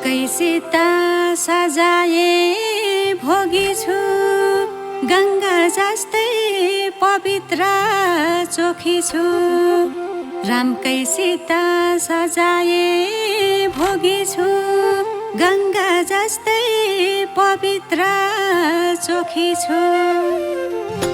रामकैसित सजाए भोगी छु, गङ्गा जस्तै पवित्र चोखी छु। रामकैसित सजाए भोगी छु, गङ्गा जस्तै पवित्र चोखी छु।